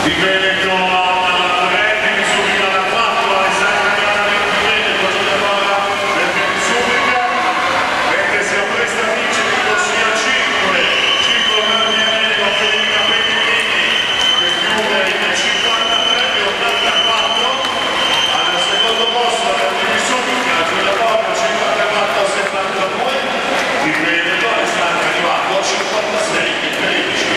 di Veneto alla Redding, subito alla 4, Alessandra Chiara di Veneto, Giulia Bora del Subica, mentre si appresta a vincere in corsia 5, Ciclo Marti Veneto, Federica Pettini, che chiude in 53,84, al secondo posto del Subica, Giulia Bora 54,72, di Veneto, Alessandra arrivato a 56,13.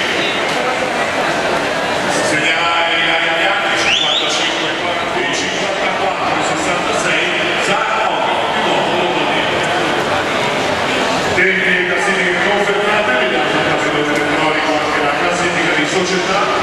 Segnerà Ilaria Bianchi 55, 54, 66, Zara più dopo tempi e classifiche confermate, vediamo il caso del territorio anche la classifica di società.